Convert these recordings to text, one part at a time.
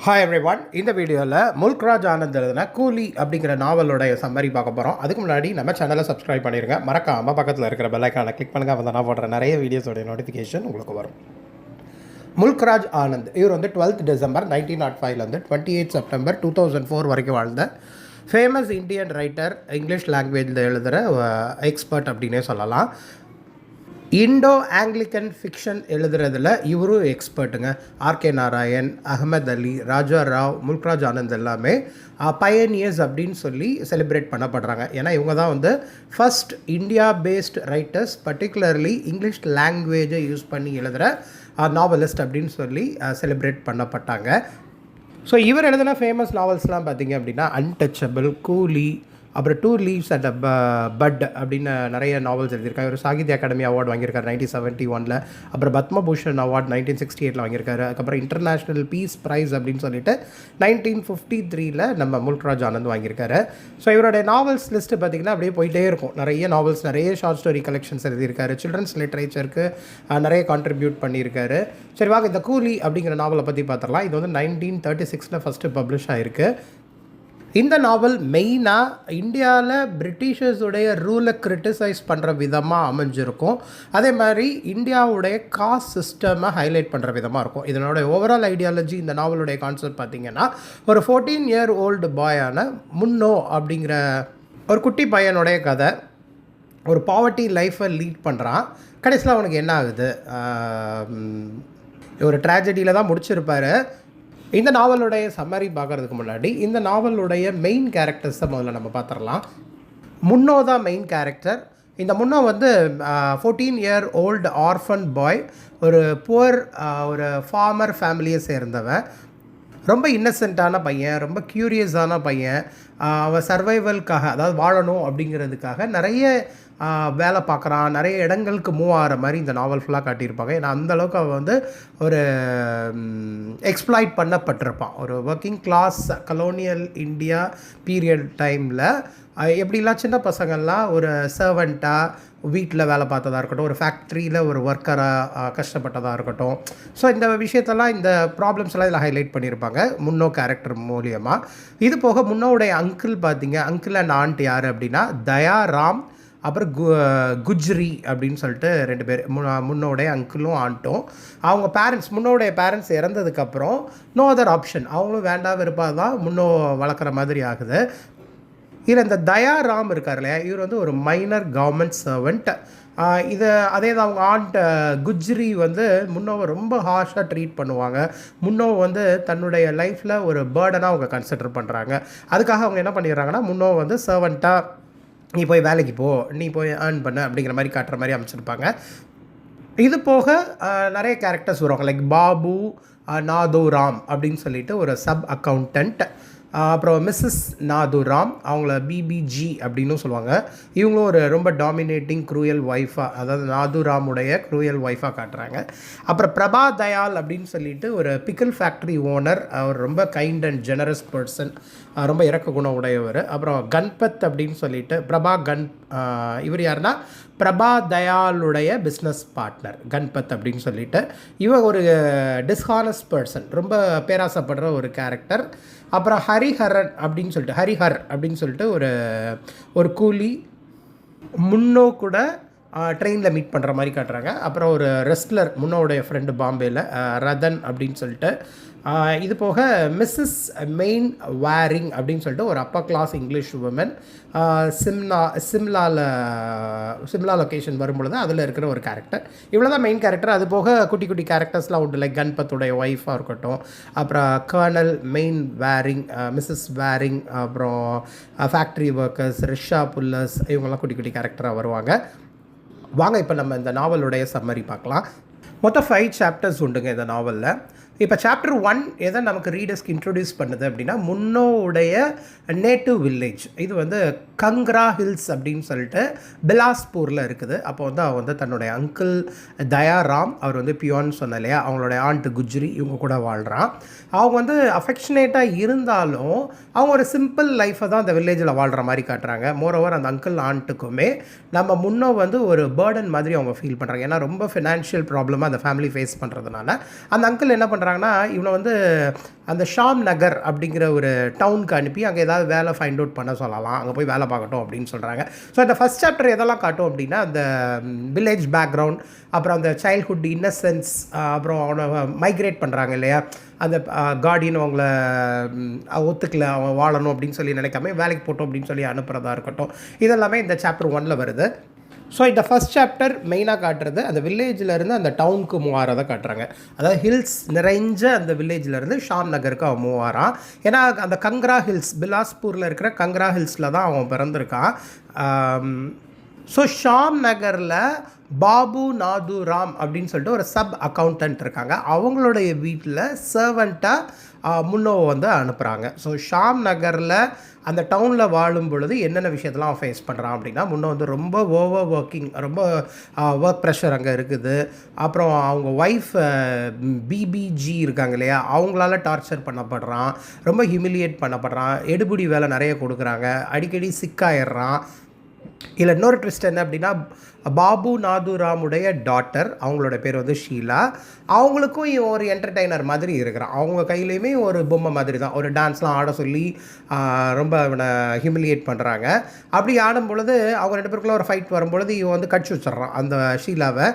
Hi everyone. இந்த வீடியோவில் முல்க்ராஜ் ஆனந்த் எழுதின கூலி அப்படிங்கிற நாவலோடைய சம்மரி பார்க்க போகிறோம். அதுக்கு முன்னாடி நம்ம சேனலை சப்ஸ்கிரைப் பண்ணிடுங்க. மறக்காமல் பக்கத்தில் இருக்கிற பெல் ஐக்கானை கிளிக் பண்ணுங்கள். அப்போ நான் போடுற நிறைய வீடியோஸோடைய நோட்டிஃபிகேஷன் உங்களுக்கு வரும். முல்க்ராஜ் ஆனந்த் இவர் வந்து 12th December 1905 28 September 2004 வரைக்கும் வாழ்ந்த ஃபேமஸ் இந்தியன் ரைட்டர், இங்கிலீஷ் லாங்குவேஜில் எழுதுகிற எக்ஸ்பர்ட் அப்படின்னே சொல்லலாம். இண்டோ ஆங்கிலிக்கன் ஃபிக்ஷன் எழுதுறதுல இவரும் எக்ஸ்பர்ட்டுங்க. ஆர்கே நாராயண், அகமது அலி, ராஜா ராவ், முல்க்ராஜ் ஆனந்த் எல்லாமே பயனியர்ஸ் அப்படின்னு சொல்லி செலிப்ரேட் பண்ணப்படுறாங்க. ஏன்னா இவங்க தான் வந்து first India based writers, particularly English லாங்குவேஜை யூஸ் பண்ணி எழுதுகிற நாவலிஸ்ட் அப்படின்னு சொல்லி செலிப்ரேட் பண்ணப்பட்டாங்க. ஸோ இவர் எழுதின ஃபேமஸ் நாவல்ஸ்லாம் பார்த்திங்க அப்படின்னா அன்டச்சபிள், கூலி, அப்புறம் 2 Leaves and a Bud அப்படின்னு நிறைய நாவல்ஸ் எழுதியிருக்காரு. ஒரு சாகித்ய அகாடமி அவார்டு வாங்கியிருக்காரு 1971. அப்புறம் பத்மபூஷன் அவார்டு 1968 வாங்கியிருக்காரு. அதுக்கப்புறம் இன்டர்நேஷ்னல் பீஸ் ப்ரைஸ் அப்படின்னு சொல்லிட்டு 1953 நம்ம முல்க்ராஜ் ஆனந்த் வாங்கியிருக்காரு. ஸோ இவருடைய நாவல்ஸ் லிஸ்ட்டு பார்த்திங்கன்னா அப்படியே போயிட்டே இருக்கும். நிறைய நாவல்ஸ், நிறைய ஷார்ட் ஸ்டோரி கலெக்ஷன்ஸ் எழுதியிருக்காரு. சில்ட்ரன்ஸ் லிட்ரேச்சருக்கு நிறைய கான்ட்ரிபியூட் பண்ணியிருக்காரு. சரி வாங்க, இந்த கூலி அப்படிங்கிற நாவலை பற்றி பார்த்துடலாம். இது வந்து 1936 ஃபஸ்ட்டு பப்ளிஷ் ஆகிருக்கு. இந்த நாவல் மெயினாக இந்தியாவில் பிரிட்டிஷர்ஸுடைய ரூலை கிரிட்டிசைஸ் பண்ணுற விதமாக அமைஞ்சிருக்கும். அதே மாதிரி இந்தியாவுடைய காஸ்ட் சிஸ்டமை ஹைலைட் பண்ணுற விதமாக இருக்கும். இதனுடைய ஓவரால் ஐடியாலஜி, இந்த நாவலுடைய கான்செப்ட் பார்த்திங்கன்னா, ஒரு 14-year-old பாயான முன்னோ அப்படிங்கிற ஒரு குட்டி பையனுடைய கதை. ஒரு பாவர்ட்டி லைஃப்பை லீட் பண்ணுறான். கடைசியில் அவனுக்கு என்ன ஆகுது, ஒரு ட்ராஜடியில் தான் முடிச்சிருப்பார். இந்த நாவலுடைய சம்மரி பார்க்குறதுக்கு முன்னாடி இந்த நாவலுடைய மெயின் கேரக்டர்ஸை முதல்ல நம்ம பார்த்துடலாம். முன்னோ தான் மெயின் கேரக்டர். இந்த முன்னோ வந்து 14-year-old ஆர்ஃபன் பாய், ஒரு புவர், ஒரு ஃபார்மர் ஃபேமிலியை சேர்ந்தவன். ரொம்ப இன்னசென்ட்டான பையன், ரொம்ப க்யூரியஸான பையன். அவன் சர்வைவல்காக, அதாவது வாழணும் அப்படிங்கிறதுக்காக நிறைய வேலை பார்க்குறான். நிறைய இடங்களுக்கு மூவ் ஆகிற மாதிரி இந்த நாவல் ஃபுல்லாக காட்டியிருப்பாங்க. ஏன்னா அந்தளவுக்கு அவன் வந்து ஒரு எக்ஸ்ப்ளாய்ட் பண்ணப்பட்டிருப்பான். ஒரு working class colonial India period டைமில் எப்படிலாம் சின்ன பசங்கள்லாம் ஒரு சர்வெண்ட்டாக வீட்டில் வேலை பார்த்ததாக இருக்கட்டும், ஒரு ஃபேக்ட்ரியில் ஒரு ஒர்க்கராக கஷ்டப்பட்டதாக இருக்கட்டும். ஸோ இந்த விஷயத்தெல்லாம், இந்த ப்ராப்ளம்ஸ் எல்லாம் இதில் ஹைலைட் பண்ணியிருப்பாங்க முன்னோ கேரக்டர் மூலியமாக. இது போக முன்னோடைய அங்கிள் பார்த்திங்க, அங்கிள் அண்ட் ஆண்ட் யார் அப்படின்னா தயா ராம், அப்புறம் குஜ்ரி அப்படின்னு சொல்லிட்டு 2 பேர். முன்னோடைய அங்கிளும் ஆண்ட்டும். அவங்க பேரண்ட்ஸ், முன்னோடைய பேரண்ட்ஸ் இறந்ததுக்கப்புறம் நோ அதர் ஆப்ஷன், அவங்களும் வேண்டாம் விருப்பாக தான் முன்னோ வளர்க்குற மாதிரி ஆகுது. இதில் இந்த தயா ராம் இருக்கார் இல்லையா, இவர் வந்து ஒரு மைனர் கவர்மெண்ட் சர்வெண்ட். இதை அதே தான் அவங்க ஆண்ட் குஜ்ரி வந்து முன்னோவை ரொம்ப ஹார்ஷாக ட்ரீட் பண்ணுவாங்க. முன்னோவை வந்து தன்னுடைய லைஃப்பில் ஒரு பேர்டனாக அவங்க கன்சிடர் பண்ணுறாங்க. அதுக்காக அவங்க என்ன பண்ணிடுறாங்கன்னா, முன்னோவை வந்து சர்வெண்ட்டாக நீ போய் வேலைக்கு போ, நீ போய் ஏர்ன் பண்ண அப்படிங்கிற மாதிரி காட்டுற மாதிரி அமைச்சிருப்பாங்க. இது போக நிறைய கேரக்டர்ஸ் வருவாங்க. லைக் பாபு, நாதுராம் அப்படின்னு சொல்லிட்டு ஒரு சப் அக்கௌண்டன்ட். அப்புறம் மிஸ்ஸஸ் நாதுராம், அவங்கள பிபிஜி அப்படின்னும் சொல்லுவாங்க. இவங்களும் ஒரு ரொம்ப டாமினேட்டிங் க்ரூயல் ஒய்ஃபாக, அதாவது நாதுராமுடைய க்ரூயல் ஒய்ஃபாக காட்டுறாங்க. அப்புறம் பிரபா தயால் அப்படின்னு சொல்லிட்டு ஒரு பிக்கிள் ஃபேக்ட்ரி ஓனர். அவர் ரொம்ப கைண்ட் அண்ட் ஜெனரஸ் பர்சன், ரொம்ப இறக்க குணம் உடையவர். அப்புறம் கன்பத் அப்படின்னு சொல்லிட்டு இவர் யாருன்னா பிரபா தயாளுடைய பிஸ்னஸ் பார்ட்னர் கன்பத் அப்படின்னு சொல்லிட்டு. இவன் ஒரு டிஸ்ஹானஸ்ட் பர்சன், ரொம்ப பேராசப்படுற ஒரு கேரக்டர். அப்புறம் ஹரிஹர் அப்படின்னு சொல்லிட்டு ஒரு கூலி முன்னோ கூட ட்ரெயினில் மீட் பண்ணுற மாதிரி காட்டுறாங்க. அப்புறம் ஒரு ரெஸ்லர், முன்னோடைய ஃப்ரெண்டு பாம்பேயில், ரதன் அப்படின்னு சொல்லிட்டு. இது போக மிஸ்ஸஸ் மெயின் வேரிங் அப்படின்னு சொல்லிட்டு ஒரு upper class English woman. Simla location வரும்பொழுது அதில் இருக்கிற ஒரு கேரக்டர். இவ்வளோ தான் மெயின் கேரக்டர். அது போக குட்டி குட்டி கேரக்டர்ஸ்லாம் உண்டு. லைக் கன்பத்துடைய ஒய்ஃபாக இருக்கட்டும், அப்புறம் colonel Mainwaring, Mrs Waring, அப்புறம் ஃபேக்ட்ரி ஒர்க்கர்ஸ், ரிஷா புல்லர்ஸ், இவங்கெல்லாம் குட்டி குட்டி கேரக்டராக வருவாங்க. வாங்க இப்போ நம்ம இந்த நாவலுடைய சம்மரி பார்க்கலாம். மொத்தம் 5 சாப்டர்ஸ் உண்டுங்க இந்த நாவலில். இப்போ சாப்டர் 1 எதை நமக்கு ரீடர்ஸ்க்கு இன்ட்ரொடியூஸ் பண்ணுது அப்படின்னா, முன்னோடைய நேட்டிவ் வில்லேஜ். இது வந்து கங்க்ரா ஹில்ஸ் அப்படின்னு சொல்லிட்டு பிலாஸ்பூரில் இருக்குது. அப்போ வந்து அவன் வந்து தன்னுடைய அங்கிள் தயாராம், அவர் வந்து பியோன்னு சொன்ன இல்லையா, அவங்களுடைய ஆண்ட் குஜ்ரி, இவங்க கூட வாழ்கிறான். அவங்க வந்து அஃபெக்ஷனேட்டாக இருந்தாலும் அவங்க ஒரு சிம்பிள் லைஃப்பை தான் அந்த வில்லேஜில் வாழ்கிற மாதிரி காட்டுறாங்க. மோரோவர் அந்த அங்கிள் ஆண்ட்டுக்குமே நம்ம முன்னோ வந்து ஒரு பேர்டன் மாதிரி அவங்க ஃபீல் பண்ணுறாங்க. ஏன்னா ரொம்ப ஃபினான்ஷியல் ப்ராப்ளமாக அந்த ஃபேமிலி ஃபேஸ் பண்ணுறதுனால அந்த அங்கிள் என்ன பண்ணுறாங்க, பண்ணுறாங்கன்னா, இவனை வந்து அந்த ஷாம் நகர் அப்படிங்கிற ஒரு டவுனுக்கு அனுப்பி அங்கே ஏதாவது வேலை ஃபைண்ட் அவுட் பண்ண சொல்லலாம், அங்கே போய் வேலை பார்க்கட்டும் அப்படின்னு சொல்கிறாங்க. ஸோ இந்த ஃபஸ்ட் சாப்டர் எதெல்லாம் காட்டும் அப்படின்னா, அந்த வில்லேஜ் பேக்ரவுண்ட், அப்புறம் அந்த சைல்ட்ஹுட் இன்னசென்ஸ், அப்புறம் அவனை மைக்ரேட் பண்ணுறாங்க இல்லையா, அந்த கார்டியன் அவங்கள ஒத்துக்கல, அவன் வாழணும் அப்படின்னு சொல்லி நினைக்காம வேலைக்கு போட்டோம் அப்படின்னு சொல்லி அனுப்புகிறதா இருக்கட்டும், இதெல்லாமே இந்த சாப்டர் 1 வருது. ஸோ இந்த ஃபஸ்ட் சாப்டர் மெயினாக காட்டுறது அந்த வில்லேஜிலேருந்து அந்த டவுனுக்கு மூவாரதை காட்டுறாங்க. அதாவது ஹில்ஸ் நிறைஞ்ச அந்த வில்லேஜிலேருந்து ஷாம் நகருக்கு அவன் மூவாரான். ஏன்னா அந்த கங்க்ரா ஹில்ஸ், பிலாஸ்பூரில் இருக்கிற கங்க்ரா ஹில்ஸில் தான் அவன் பிறந்திருக்கான். ஸோ ஷாம் நகரில் பாபு நாதுராம் அப்படின்னு சொல்லிட்டு ஒரு சப் அக்கௌண்டன்ட் இருக்காங்க. அவங்களுடைய வீட்டில் சர்வெண்ட்டாக முன்னோவை வந்து அனுப்புகிறாங்க. ஸோ ஷாம் நகரில் அந்த டவுனில் வாழும் பொழுது என்னென்ன விஷயத்தெல்லாம் அவன் ஃபேஸ் பண்ணுறான் அப்படின்னா, முன்னே வந்து ரொம்ப ஓவர் ஒர்க்கிங், ரொம்ப ஒர்க் ப்ரெஷர் அங்கே இருக்குது. அப்புறம் அவங்க ஒய்ஃப் பிபிஜி இருக்காங்க இல்லையா, அவங்களால டார்ச்சர் பண்ணப்படுறான், ரொம்ப ஹியூமிலியேட் பண்ணப்படுறான், எடுபிடி வேலை நிறைய கொடுக்குறாங்க, அடிக்கடி சிக்காயிடுறான். இல்லை இன்னொரு ட்விஸ்ட் என்ன அப்படின்னா, பாபு நாதுராமுடைய டாட்டர், அவங்களோட பேர் வந்து ஷீலா, அவங்களுக்கும் இவன் ஒரு என்டர்டெய்னர் மாதிரி இருக்கிறான். அவங்க கையிலையுமே ஒரு பொம்மை மாதிரி தான், ஒரு டான்ஸ்லாம் ஆட சொல்லி ரொம்ப இவனை ஹியூமிலியேட் பண்ணுறாங்க. அப்படி ஆடும் பொழுது அவங்க 2 பேருக்குள்ள ஒரு ஃபைட் வரும்பொழுது இவன் வந்து கடிச்சு வச்சிட்றான் அந்த ஷீலாவை.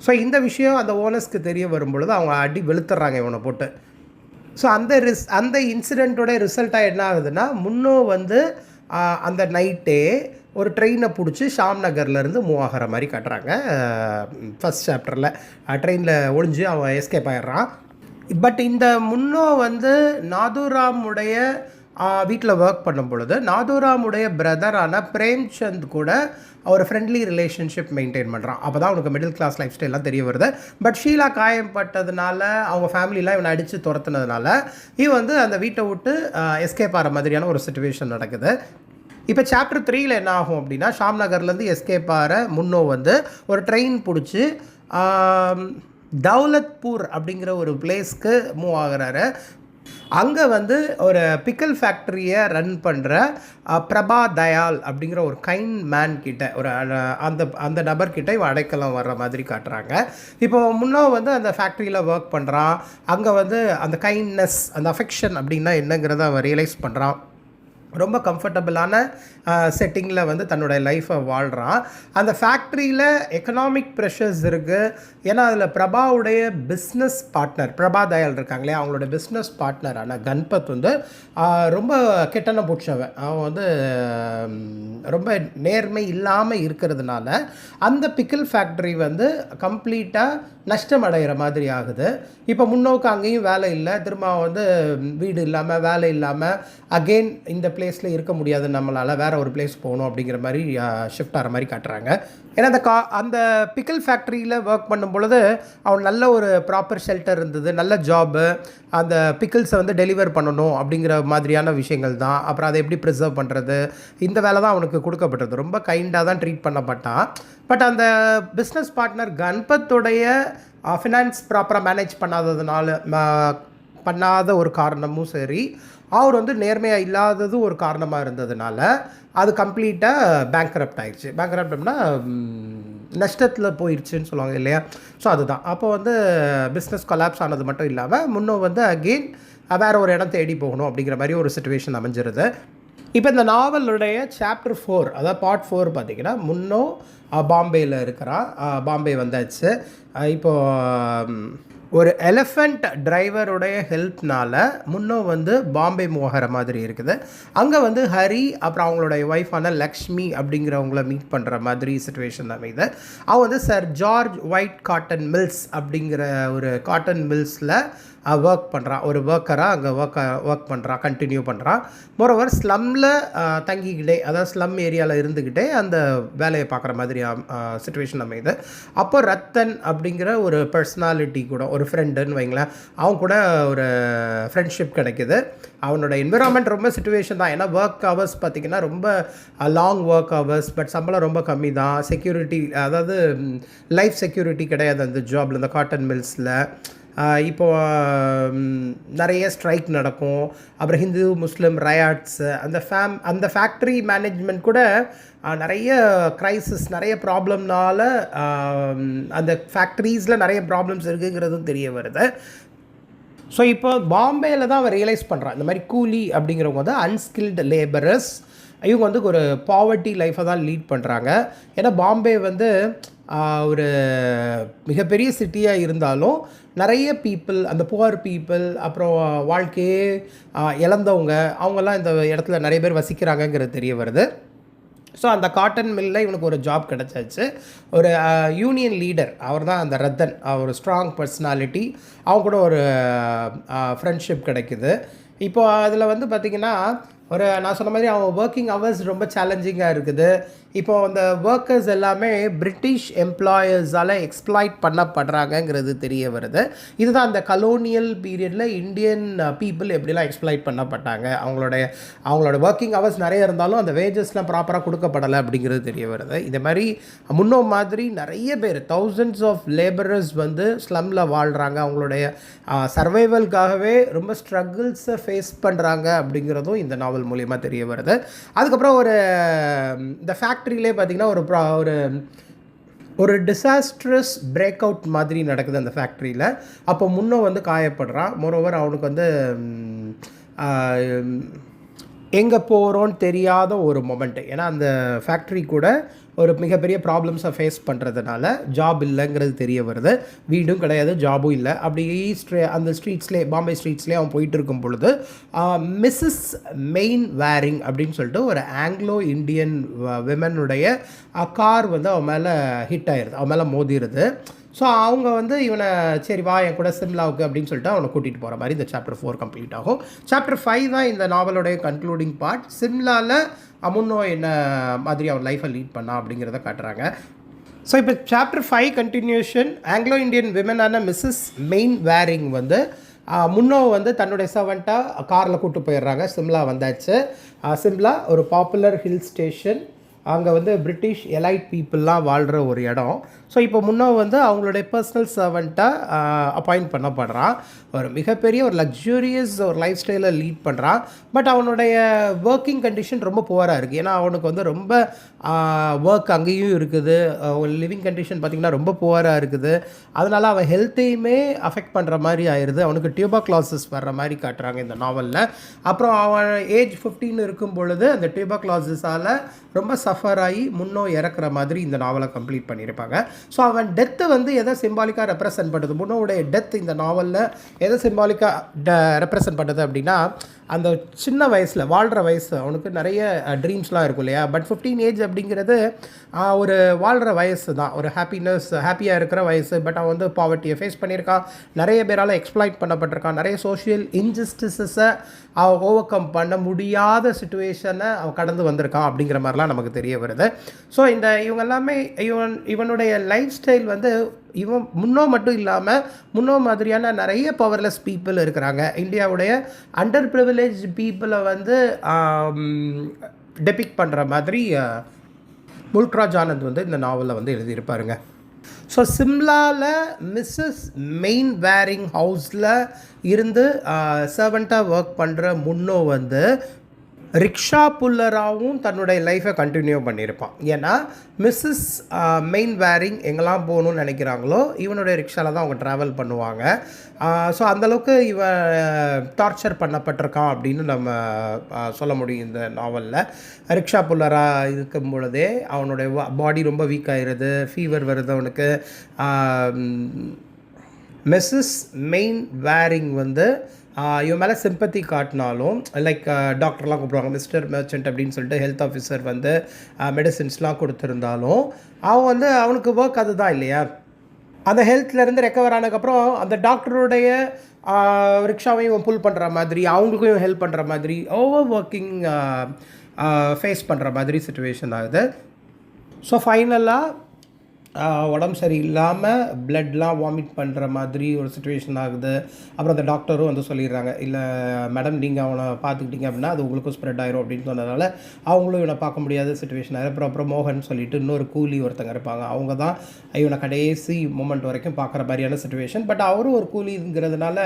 ஸோ இந்த விஷயம் அந்த ஓனர்ஸ்க்கு தெரிய வரும்பொழுது அவங்க அடி வெளுத்துறாங்க இவனை போட்டு. ஸோ அந்த இன்சிடெண்ட்டோட ரிசல்ட்டாக என்ன ஆகுதுன்னா, முன்னோ வந்து அந்த நைட்டே ஒரு ட்ரெயினை பிடிச்சி ஷாம் நகர்லேருந்து மூவ் ஆகிற மாதிரி காட்டுறாங்க. ஃபஸ்ட் சாப்டரில் ட்ரெயினில் ஒளிஞ்சு அவன் எஸ்கேப் ஆகிடுறான். பட் இந்த முன்னோ வந்து நாதுராமுடைய வீட்டில் ஒர்க் பண்ணும் பொழுது நாதுராமுடைய பிரதரான பிரேம்சந்த் கூட ஒரு ஃப்ரெண்ட்லி ரிலேஷன்ஷிப் மெயின்டைன் பண்ணுறான். அப்போ தான் அவனுக்கு மிடில் கிளாஸ் லைஃப் ஸ்டைல்லாம் தெரிய வருது. பட் ஷீலா காயப்பட்டதுனால, அவங்க ஃபேமிலிலாம் இவனை அடித்து துரத்துனதுனால இவன் வந்து அந்த வீட்டை விட்டு எஸ்கேப் ஆகிற மாதிரியான ஒரு சிச்சுவேஷன் நடக்குது. இப்போ சாப்டர் 3 என்ன ஆகும் அப்படின்னா, ஷாம் நகர்லேருந்து எஸ்கேப் ஆகிற முன்னோ வந்து ஒரு ட்ரெயின் பிடிச்சி தௌலத்பூர் அப்படிங்கிற ஒரு பிளேஸ்க்கு மூவ் ஆகிறாரு. அங்கே வந்து ஒரு பிக்கல் ஃபேக்ட்ரியை ரன் பண்ணுற பிரபா தயால் அப்படிங்கிற ஒரு கைண்ட் மேன் கிட்ட, ஒரு அந்த நபர்கிட்ட இவன் அடைக்கலம் வர்ற மாதிரி காட்டுறாங்க. இப்போ முன்னோ வந்து அந்த ஃபேக்ட்ரியில் ஒர்க் பண்ணுறான். அங்கே வந்து அந்த கைண்ட்னஸ், அந்த அஃபெக்ஷன் அப்படின்னா என்னங்கிறத அவன் ரியலைஸ் பண்ணுறான். ரொம்ப கம்ஃபர்டபுளான செட்டிங்கில் வந்து தன்னுடைய லைஃப்பை வாழ்கிறான். அந்த ஃபேக்ட்ரியில் எக்கனாமிக் ப்ரெஷர்ஸ் இருக்குது. ஏன்னா அதில் பிரபாவுடைய பிஸ்னஸ் பார்ட்னர், பிரபா தயால் இருக்காங்களே, அவங்களோட பிஸ்னஸ் பார்ட்னரான கன்பத் வந்து ரொம்ப கெட்டன பிடிச்சவன். அவன் வந்து ரொம்ப நேர்மை இல்லாமல் இருக்கிறதுனால அந்த பிக்கிள் ஃபேக்ட்ரி வந்து கம்ப்ளீட்டாக நஷ்டம் அடைகிற மாதிரி ஆகுது. இப்போ முன்னோக்கு அங்கேயும் வேலை இல்லை, திரும்ப வந்து வீடு இல்லாமல் வேலை இல்லாமல் அகெயின் இந்த பிளேஸில் இருக்க முடியாது, நம்மளால் வேறு ஒரு பிளேஸ் போகணும் அப்படிங்கிற மாதிரி ஷிஃப்ட் ஆகிற மாதிரி காட்டுறாங்க. ஏன்னா அந்த பிக்கிள் ஃபேக்ட்ரியில் ஒர்க் பண்ணும் பொழுது அவன் நல்ல ஒரு ப்ராப்பர் ஷெல்டர் இருந்தது, நல்ல ஜாபு, அந்த பிக்கிள்ஸை வந்து டெலிவர் பண்ணணும் அப்படிங்கிற மாதிரியான விஷயங்கள் தான். அப்புறம் அதை எப்படி ப்ரிசர்வ் பண்ணுறது, இந்த வேலை தான் அவனுக்கு கொடுக்கப்பட்டது. ரொம்ப கைண்டாக தான் ட்ரீட் பண்ணப்பட்டான். பட் அந்த பிஸ்னஸ் பார்ட்னர் கன்பத்துடைய ஃபினான்ஸ் ப்ராப்பராக மேனேஜ் பண்ணாத ஒரு காரணமும் சரி, அவர் வந்து நேர்மையாக இல்லாதது ஒரு காரணமாக இருந்ததுனால அது கம்ப்ளீட்டாக பேங்க்ரப்ட் ஆயிடுச்சு. பேங்க்ரப்ட்னா நஷ்டத்தில் போயிடுச்சுன்னு சொல்லுவாங்க இல்லையா. ஸோ அதுதான். அப்போ வந்து பிஸ்னஸ் கொலாப்ஸ் ஆனது மட்டும் இல்லாமல் முன்னோ வந்து அகெயின் வேறு ஒரு இடம் தேடி போகணும் அப்படிங்கிற மாதிரி ஒரு சிச்சுவேஷன் அமைஞ்சிருது. இப்போ இந்த நாவலுடைய சாப்டர் 4, அதாவது பார்ட் 4 பார்த்திங்கன்னா, முன்னோ பாம்பேயில் இருக்கிறான். பாம்பே வந்தாச்சு. இப்போது ஒரு எலிஃபண்ட் டிரைவருடைய ஹெல்ப்னால் முன்னோ வந்து பாம்பே மூவகிற மாதிரி இருக்குது. அங்கே வந்து ஹரி அப்புறம் அவங்களுடைய ஒய்ஃபான லக்ஷ்மி அப்படிங்கிறவங்கள மீட் பண்ணுற மாதிரி சிச்சுவேஷன் அமைது. அவன் வந்து sir George white cotton mills அப்படிங்கிற ஒரு காட்டன் மில்ஸில் ஒர்க் பண்ணுறான். ஒரு ஒர்க்கராக அங்கே ஒர்க் பண்ணுறான், கண்டினியூ பண்ணுறான். மோரோவர் ஸ்லம்மில் தங்கிக்கிட்டே, அதாவது ஸ்லம் ஏரியாவில் இருந்துக்கிட்டே அந்த வேலையை பார்க்குற மாதிரி சிச்சுவேஷன் அமையுது. அப்போ ரத்தன் அப்படிங்கிற ஒரு பர்சனாலிட்டி கூட, ஒரு ஃப்ரெண்டுன்னு வைங்களேன், அவன் கூட ஒரு ஃப்ரெண்ட்ஷிப் கிடைக்கிது. அவனோட என்விரான்மெண்ட் ரொம்ப சிச்சுவேஷன் தான். ஏன்னா ஒர்க் ஹவர்ஸ் பார்த்திங்கன்னா ரொம்ப லாங் ஒர்க் ஹவர்ஸ், பட் சம்பளம் ரொம்ப கம்மி தான். செக்யூரிட்டி, அதாவது லைஃப் செக்யூரிட்டி கிடையாது அந்த ஜாபில், இந்த காட்டன் மில்ஸில். இப்போது நிறைய ஸ்ட்ரைக் நடக்கும். அப்புறம் ஹிந்து முஸ்லீம் ரயாட்ஸு, அந்த ஃபேக்ட்ரி மேனேஜ்மெண்ட் கூட நிறைய க்ரைசிஸ், நிறைய ப்ராப்ளம்னால அந்த ஃபேக்ட்ரிஸில் நிறைய ப்ராப்ளம்ஸ் இருக்குங்கிறதும் தெரிய வருது. ஸோ இப்போ பாம்பேயில் தான் அவன் ரியலைஸ் பண்ணுறான், இந்த மாதிரி கூலி அப்படிங்கிறவங்க வந்து அன்ஸ்கில்டு லேபரர்ஸ், இவங்க வந்து ஒரு பாவர்ட்டி லைஃப்பை தான் லீட் பண்ணுறாங்க. ஏன்னா பாம்பே வந்து ஒரு மிகப்பெரிய சிட்டியாக இருந்தாலும் நிறைய பீப்புள், அந்த புவர் பீப்புள், அப்புறம் வாழ்க்கையே இழந்தவங்க, அவங்கெல்லாம் இந்த இடத்துல நிறைய பேர் வசிக்கிறாங்கங்கிறது தெரிய வருது. ஸோ அந்த காட்டன் மில்லில் இவனுக்கு ஒரு ஜாப் கிடச்சாச்சு. ஒரு யூனியன் லீடர் அவர் தான் அந்த ரத்தன், ஒரு ஸ்ட்ராங் பர்சனாலிட்டி, அவங்க கூட ஒரு ஃப்ரெண்ட்ஷிப் கிடைக்குது. இப்போது அதில் வந்து பார்த்திங்கன்னா நான் சொன்ன மாதிரி அவன் ஒர்க்கிங் ஹவர்ஸ் ரொம்ப சேலஞ்சிங்காக இருக்குது. இப்போது அந்த ஒர்க்கர்ஸ் எல்லாமே பிரிட்டிஷ் எம்ப்ளாயர்ஸால் எக்ஸ்ப்ளாய்ட் பண்ணப்படுறாங்கங்கிறது தெரிய வருது. இதுதான் அந்த கலோனியல் பீரியடில் இந்தியன் பீப்புள் எப்படிலாம் எக்ஸ்ப்ளாய்ட் பண்ணப்பட்டாங்க, அவங்களோட ஒர்க்கிங் ஹவர்ஸ் நிறைய இருந்தாலும் அந்த வேஜஸ்லாம் ப்ராப்பராக கொடுக்கப்படலை அப்படிங்கிறது தெரிய வருது. இதே மாதிரி முன்னோ மாதிரி நிறைய பேர், தௌசண்ட்ஸ் ஆஃப் லேபரர்ஸ் வந்து ஸ்லம்மில் வாழ்கிறாங்க, அவங்களுடைய சர்வைவலுக்காகவே ரொம்ப ஸ்ட்ரகிள்ஸை ஃபேஸ் பண்ணுறாங்க அப்படிங்கிறதும் இந்த நாவல் மூலியமாக தெரிய வருது. அதுக்கப்புறம் இந்த ஃபேக்ட்ரியிலே பார்த்திங்கன்னா ஒரு டிசாஸ்ட்ரஸ் பிரேக் அவுட் மாதிரி நடக்குது அந்த ஃபேக்ட்ரியில். அப்போ முன்னோ வந்து காயப்படுறான். மோரோவர் அவனுக்கு வந்து எங்கே போகிறோன்னு தெரியாத ஒரு மொமெண்ட்டு. ஏன்னா அந்த ஃபேக்ட்ரி கூட ஒரு மிகப்பெரிய ப்ராப்ளம்ஸை ஃபேஸ் பண்ணுறதுனால ஜாப் இல்லைங்கிறது தெரிய வருது. வீடும் கிடையாது, ஜாபும் இல்லை. அப்படி அந்த ஸ்ட்ரீட்ஸ்லேயே, பாம்பே ஸ்ட்ரீட்ஸ்லேயே அவன் போயிட்டு இருக்கும் பொழுது மிஸ்ஸஸ் மெயின் வேரிங் அப்படின்னு சொல்லிட்டு ஒரு ஆங்கிலோ இண்டியன் விமனுடைய கார் வந்து அவன் மேலே ஹிட் ஆயிடுது, அவன் மேலே மோதிடுது. ஸோ அவங்க வந்து இவனை சரி வா என் கூட சிம்லாவுக்கு அப்படின்னு சொல்லிட்டு அவனை கூட்டிகிட்டு போகிற மாதிரி இந்த சாப்டர் 4 கம்ப்ளீட் ஆகும். சாப்டர் 5 தான் இந்த நாவலோடைய கன்க்ளூடிங் பார்ட். சிம்லாவில் முன்னோ என்ன மாதிரி அவன் லைஃப்பை லீட் பண்ணான் அப்படிங்கிறத காட்டுறாங்க. ஸோ இப்போ சாப்டர் 5 கண்டினியூஷன். ஆங்கிலோ இண்டியன் விமனான மிஸ்ஸஸ் மெயின் வேரிங் வந்து முன்னோ வந்து தன்னுடைய சர்வெண்ட்டாக காரில் கூப்பிட்டு போயிடுறாங்க. சிம்லா வந்தாச்சு. சிம்லா ஒரு பாப்புலர் ஹில் ஸ்டேஷன், அங்கே வந்து பிரிட்டிஷ் எலைட் பீப்புளெலாம் வாழ்கிற ஒரு இடம். ஸோ இப்போ முன்னே வந்து அவங்களுடைய பர்சனல் சர்வெண்ட்டாக அப்பாயிண்ட் பண்ணப்படுறான். ஒரு மிகப்பெரிய ஒரு லக்ஸூரியஸ் ஒரு லைஃப் ஸ்டைலை லீட் பண்ணுறான். பட் அவனுடைய ஒர்க்கிங் கண்டிஷன் ரொம்ப புவராக இருக்குது. ஏன்னா அவனுக்கு வந்து ரொம்ப ஒர்க் அங்கேயும் இருக்குது, லிவிங் கண்டிஷன் பார்த்திங்கன்னா ரொம்ப புவராக இருக்குது. அதனால் அவன் ஹெல்த்தையுமே அஃபெக்ட் பண்ணுற மாதிரி ஆயிடுது. அவனுக்கு டியூபர்குலோசிஸ் வர்ற மாதிரி காட்டுறாங்க இந்த நாவலில். அப்புறம் அவன் ஏஜ் 15 இருக்கும் பொழுது அந்த டியூபர்குலோசிஸால் ரொம்ப சஃபர் ஆகி முன்னோ இறக்குற மாதிரி இந்த நாவலை கம்ப்ளீட் பண்ணியிருப்பாங்க. ஸோ அவன் டெத்தை வந்து எதை சிம்பாலிக்காக ரெப்ரசன்ட் பண்ணுறது, முன்னோடைய டெத் இந்த நாவலில் எதை சிம்பாலிக்காக ரெப்ரசன்ட் பண்ணுறது அப்படின்னா, அந்த சின்ன வயசில் வாழ்கிற வயசு, அவனுக்கு நிறைய ட்ரீம்ஸ்லாம் இருக்கும் இல்லையா. பட் 15 ஏஜ் அப்படிங்கிறது ஒரு வாழ்கிற வயசு தான், ஒரு ஹாப்பியாக இருக்கிற வயசு. பட் அவன் வந்து பாவர்ட்டியை ஃபேஸ் பண்ணியிருக்கான், நிறைய பேரால் எக்ஸ்ப்ளாய்ட் பண்ணப்பட்டிருக்கான், நிறைய சோஷியல் இன்ஜஸ்டிஸஸை அவன் ஓவர் பண்ண முடியாத சுச்சுவேஷனை அவன் கடந்து வந்திருக்கான் அப்படிங்கிற மாதிரிலாம் நமக்கு தெரிய வருது. ஸோ இவங்க எல்லாமே இவனுடைய லைஃப் ஸ்டைல் வந்து இவன் முன்னோ மட்டும் இல்லாமல் முன்னோ மாதிரியான நிறைய பவர்லெஸ் பீப்புள் இருக்கிறாங்க. இந்தியாவுடைய அண்டர் ப்ரிவிலேஜ் பீப்புளை வந்து டெபிக் பண்ணுற மாதிரி முல்க்ராஜ் ஆனந்த் வந்து இந்த நாவலில் வந்து எழுதியிருப்பாருங்க. ஸோ சிம்லாவில் மிஸ்ஸஸ் மெயின் வேரிங் ஹவுஸில் இருந்து சர்வெண்ட்டாக ஒர்க் பண்ணுற முன்னோ வந்து ரிக்ஷா புல்லராகவும் தன்னுடைய லைஃப்பை கண்டினியூ பண்ணியிருப்பான். ஏன்னா மிஸ்ஸஸ் மெயின் வேரிங் எங்கெல்லாம் போகணுன்னு நினைக்கிறாங்களோ இவனுடைய ரிக்ஷாவில் தான் அவங்க ட்ராவல் பண்ணுவாங்க. ஸோ அந்தளவுக்கு இவன் டார்ச்சர் பண்ணப்பட்டிருக்கான் அப்படின்னு நம்ம சொல்ல முடியும் இந்த நாவலில். ரிக்ஷா புல்லராக இருக்கும் பொழுதே அவனுடைய பாடி ரொம்ப வீக் ஆகிடுது, ஃபீவர் வருது அவனுக்கு. மிஸ்ஸஸ் மெயின் வேரிங் வந்து இவன் மேலே சிம்பத்தி காட்டினாலும், லைக் டாக்டர்லாம் கூப்பிடுவாங்க மிஸ்டர் மெர்ச்சன்ட் அப்படின்னு சொல்லிட்டு, ஹெல்த் ஆஃபீஸர் வந்து மெடிசின்ஸ்லாம் கொடுத்துருந்தாலும் அவன் வந்து அவனுக்கு ஒர்க் அதுதான் இல்லையா. அந்த ஹெல்த்லேருந்து ரெக்கவர் ஆனதுக்கப்புறம் அந்த டாக்டருடைய ரிக்ஷாவையும் இவன் புல் பண்ணுற மாதிரி, அவங்களுக்கும் இவன் ஹெல்ப் பண்ணுற மாதிரி, ஓவர் ஒர்க்கிங் ஃபேஸ் பண்ணுற மாதிரி சுச்சுவேஷன் ஆகுது. ஸோ ஃபைனலாக உடம்பு சரியில்லாமல் பிளட்லாம் வாமிட் பண்ணுற மாதிரி ஒரு சுச்சுவேஷன் ஆகுது. அப்புறம் அந்த டாக்டரும் வந்து சொல்லிடுறாங்க, இல்லை மேடம் நீங்கள் அவனை பார்த்துக்கிட்டீங்க அப்படின்னா அது உங்களுக்கும் ஸ்ப்ரெட் ஆயிரும் அப்படின்னு சொன்னதால் அவங்களும் இவனை பார்க்க முடியாத சுச்சுவேஷன் ஆகிடும். அப்புறம் மோகன் சொல்லிட்டு இன்னொரு கூலி ஒருத்தங்க இருப்பாங்க, அவங்க தான் இவனை கடைசி மூமெண்ட் வரைக்கும் பார்க்குற மாதிரியான சுச்சுவேஷன். பட் அவரும் ஒரு கூலிங்கிறதுனால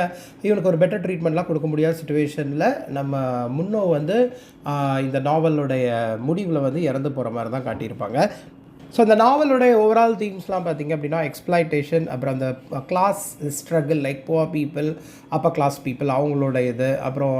இவனுக்கு ஒரு பெட்டர் ட்ரீட்மெண்ட்லாம் கொடுக்க முடியாத சுச்சுவேஷனில் நம்ம முன்னோ வந்து இந்த நாவலுடைய முடிவில் வந்து இறந்து போகிற மாதிரி தான் காட்டியிருப்பாங்க. ஸோ இந்த நாவலுடைய ஓவரால் தீம்ஸ்லாம் பார்த்திங்க அப்படின்னா எக்ஸ்ப்ளாய்டேஷன், அப்புறம் அந்த class struggle like poor people, upper class people அவங்களோட இது, அப்புறம்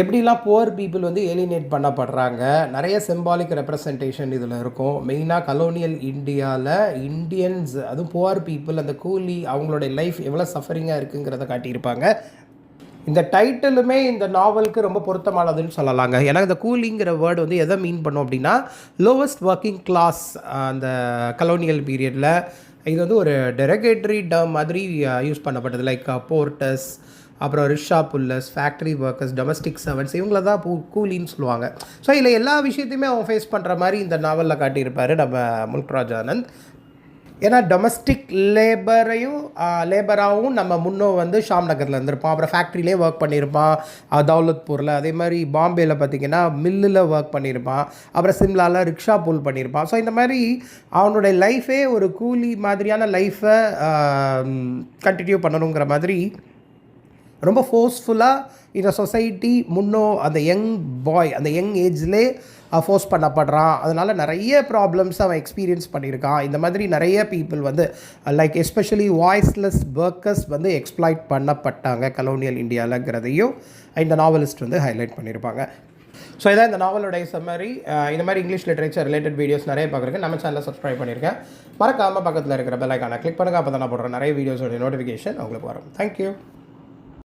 எப்படிலாம் புவர் பீப்புள் வந்து ஏலினேட் பண்ணப்படுறாங்க. நிறைய சிம்பாலிக் ரெப்ரசன்டேஷன் இதில் இருக்கும். மெயினாக கலோனியல் இந்தியாவில் இந்தியன்ஸ், அதுவும் புவர் பீப்புள், அந்த கூலி அவங்களுடைய லைஃப் எவ்வளோ சஃபரிங்காக இருக்குங்கிறத காட்டியிருப்பாங்க. இந்த டைட்டிலுமே இந்த நாவலுக்கு ரொம்ப பொருத்தமானதுன்னு சொல்லலாங்க. ஏன்னா இந்த கூலிங்கிற வேர்டு வந்து எதை மீன் பண்ணோம் அப்படின்னா லோவஸ்ட் ஒர்க்கிங் கிளாஸ். அந்த கலோனியல் பீரியடில் இது வந்து ஒரு டெரகேட்டரி டேர்ம் மாதிரி யூஸ் பண்ணப்பட்டது. லைக் போர்ட்டர்ஸ், அப்புறம் rickshaw pullers, factory workers, domestic servants, இவங்கள தான் கூலின்னு சொல்லுவாங்க. ஸோ இதில் எல்லா விஷயத்தையுமே அவன் ஃபேஸ் பண்ணுற மாதிரி இந்த நாவலில் காட்டியிருப்பார் நம்ம முல்க்ராஜ் ஆனந்த். ஏன்னா டொமஸ்டிக் லேபராகவும் நம்ம முன்னோர் வந்து ஷாம் நகரில் இருந்திருப்பான், அப்புறம் ஃபேக்ட்ரியிலே ஒர்க் பண்ணியிருப்பான் தௌலத்பூரில், அதே மாதிரி பாம்பேயில் பார்த்திங்கன்னா மில்லில் ஒர்க் பண்ணியிருப்பான், அப்புறம் சிம்லாவில் ரிக்ஷா புல் பண்ணியிருப்பான். ஸோ இந்த மாதிரி அவனுடைய லைஃபே ஒரு கூலி மாதிரியான லைஃப்பை கண்டினியூ பண்ணணுங்கிற மாதிரி ரொம்ப ஃபோர்ஸ்ஃபுல்லாக இந்த சொசைட்டி அந்த யங் பாய் அந்த யங் ஏஜ்லே ஃபோர்ஸ் பண்ணப்படுறான். அதனால் நிறைய ப்ராப்ளம்ஸ் அவன் எக்ஸ்பீரியன்ஸ் பண்ணியிருக்கான். இந்த மாதிரி நிறைய பீப்புள் வந்து லைக் எஸ்பெஷலி வாய்ஸ்லெஸ் ஒர்க்கர்ஸ் வந்து எக்ஸ்ப்ளாய்ட் பண்ணப்பட்டாங்க கலோனியல் இந்தியாவில்ங்கிறதையும் இந்த நாவலிஸ்ட் வந்து ஹைலைட் பண்ணியிருப்பாங்க. ஸோ இதான் இந்த நாவலுடைய சம்மரி. இந்த மாதிரி இங்கிலீஷ் லிட்ரேச்சர் ரிலேட்டட் வீடியோஸ் நிறைய பார்க்குறேன். நம்ம சேனலில் சப்ஸ்கிரைப் பண்ணியிருக்கேன். மறக்காமல் பக்கத்தில் இருக்கிற பெல் ஐக்கானை கிளிக் பண்ணுங்கள். அப்போ தான் நான் போடுற நிறைய வீடியோஸோட நோட்டிஃபிகேஷன் உங்களுக்கு வரும். தேங்க்யூ.